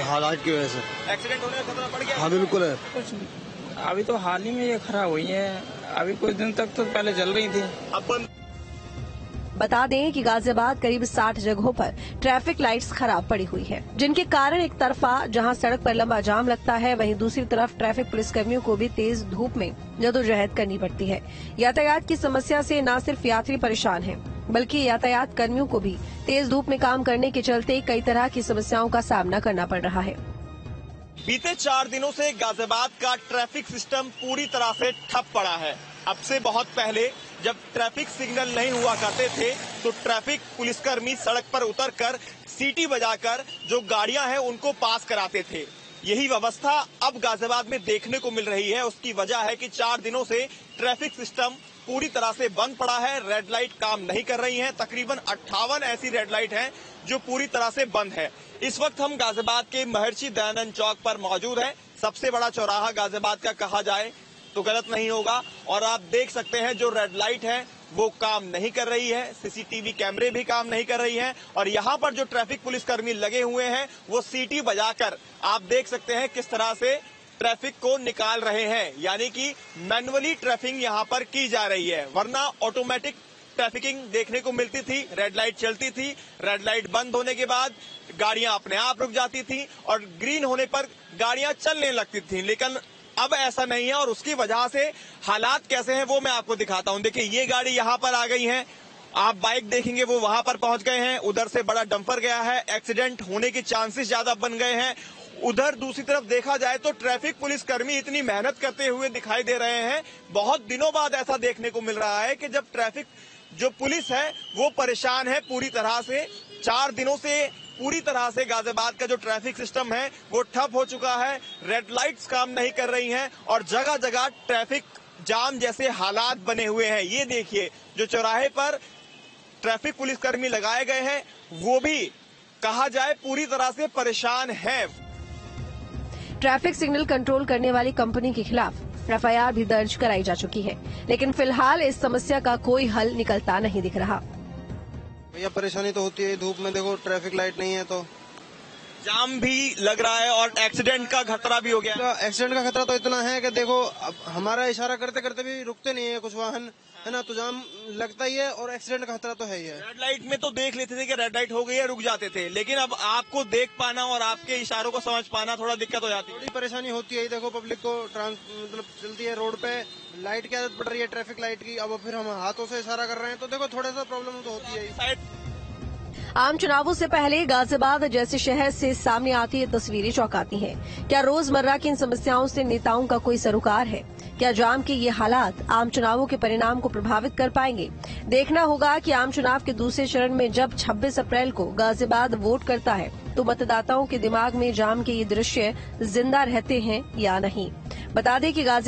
हालात की वजह से एक्सीडेंट होने का खतरा बढ़ गया। हाँ बिल्कुल है। कुछ अभी तो हाल ही में ये खराब हुई है, अभी कुछ दिन तक तो पहले जल रही थी। अपन बता दें कि गाजियाबाद करीब 60 जगहों पर ट्रैफिक लाइट्स खराब पड़ी हुई है, जिनके कारण एक तरफा जहां सड़क पर लंबा जाम लगता है, वहीं दूसरी तरफ ट्रैफिक पुलिसकर्मियों को भी तेज धूप में जदोजहद करनी पड़ती है। यातायात की समस्या से न सिर्फ यात्री परेशान हैं, बल्कि यातायात कर्मियों को भी तेज धूप में काम करने के चलते कई तरह की समस्याओं का सामना करना पड़ रहा है। बीते 4 दिनों से गाजियाबाद का ट्रैफिक सिस्टम पूरी तरह से ठप पड़ा है। अब से बहुत पहले जब ट्रैफिक सिग्नल नहीं हुआ करते थे तो ट्रैफिक पुलिसकर्मी सड़क पर उतरकर सीटी बजाकर जो गाड़ियां हैं उनको पास कराते थे। यही व्यवस्था अब गाजियाबाद में देखने को मिल रही है। उसकी वजह है कि 4 दिनों से ट्रैफिक सिस्टम पूरी तरह से बंद पड़ा है। रेड लाइट काम नहीं कर रही हैं। तकरीबन 58 ऐसी रेड लाइट हैं जो पूरी तरह से बंद है। इस वक्त हम गाजियाबाद के महर्षि दयानंद चौक पर मौजूद हैं। सबसे बड़ा चौराहा गाजियाबाद का कहा जाए तो गलत नहीं होगा। और आप देख सकते हैं जो रेड लाइट है वो काम नहीं कर रही है, सीसीटीवी कैमरे भी काम नहीं कर रही हैं। और यहाँ पर जो ट्रैफिक पुलिसकर्मी लगे हुए हैं वो सीटी बजाकर आप देख सकते हैं किस तरह से ट्रैफिक को निकाल रहे हैं। यानी कि मैनुअली ट्रैफिक यहाँ पर की जा रही है, वरना ऑटोमेटिक ट्रैफिकिंग देखने को मिलती थी। रेड लाइट चलती थी, रेड लाइट बंद होने के बाद गाड़ियां अपने आप रुक जाती थी और ग्रीन होने पर गाड़ियां चलने लगती थी। लेकिन अब ऐसा नहीं है और उसकी वजह से हालात कैसे हैं वो मैं आपको दिखाता हूं। देखिए ये गाड़ी यहाँ पर आ गई है, आप बाइक देखेंगे वो वहां पर पहुंच गए हैं। उधर से बड़ा डंपर गया है, एक्सीडेंट होने के चांसेस ज्यादा बन गए हैं। उधर दूसरी तरफ देखा जाए तो ट्रैफिक पुलिसकर्मी इतनी मेहनत करते हुए दिखाई दे रहे हैं। बहुत दिनों बाद ऐसा देखने को मिल रहा है कि जब ट्रैफिक जो पुलिस है वो परेशान है पूरी तरह से। 4 दिनों से पूरी तरह से गाजियाबाद का जो ट्रैफिक सिस्टम है वो ठप हो चुका है। रेड लाइट्स काम नहीं कर रही हैं और जगह जगह ट्रैफिक जाम जैसे हालात बने हुए हैं। ये देखिए जो चौराहे पर ट्रैफिक पुलिसकर्मी लगाए गए हैं वो भी कहा जाए पूरी तरह से परेशान हैं। ट्रैफिक सिग्नल कंट्रोल करने वाली कंपनी के खिलाफ एफआईआर भी दर्ज कराई जा चुकी है, लेकिन फिलहाल इस समस्या का कोई हल निकलता नहीं दिख रहा। भैया परेशानी तो होती है, धूप में देखो ट्रैफिक लाइट नहीं है तो जाम भी लग रहा है और एक्सीडेंट का खतरा भी हो गया। एक्सीडेंट का खतरा तो इतना है कि देखो अब हमारा इशारा करते करते भी रुकते नहीं है कुछ वाहन, है ना, तो जाम लगता ही है और एक्सीडेंट का खतरा तो है ही है। रेड लाइट में तो देख लेते थे कि रेड लाइट हो गई है, रुक जाते थे, लेकिन अब आपको देख पाना और आपके इशारों को समझ पाना थोड़ा दिक्कत हो जाती है। थोड़ी परेशानी होती है। देखो पब्लिक को मतलब चलती है रोड पे, लाइट की आदत पड़ रही है ट्रैफिक लाइट की, अब फिर हम हाथों से इशारा कर रहे हैं तो देखो थोड़ा सा प्रॉब्लम तो होती है। आम चुनावों से पहले गाजियाबाद जैसे शहर से सामने आती ये तस्वीरें चौंकाती हैं। क्या रोजमर्रा की इन समस्याओं से नेताओं का कोई सरोकार है? क्या जाम के ये हालात आम चुनावों के परिणाम को प्रभावित कर पाएंगे? देखना होगा कि आम चुनाव के दूसरे चरण में जब 26 अप्रैल को गाजियाबाद वोट करता है तो मतदाताओं के दिमाग में जाम के ये दृश्य जिंदा रहते हैं या नहीं। बता दें कि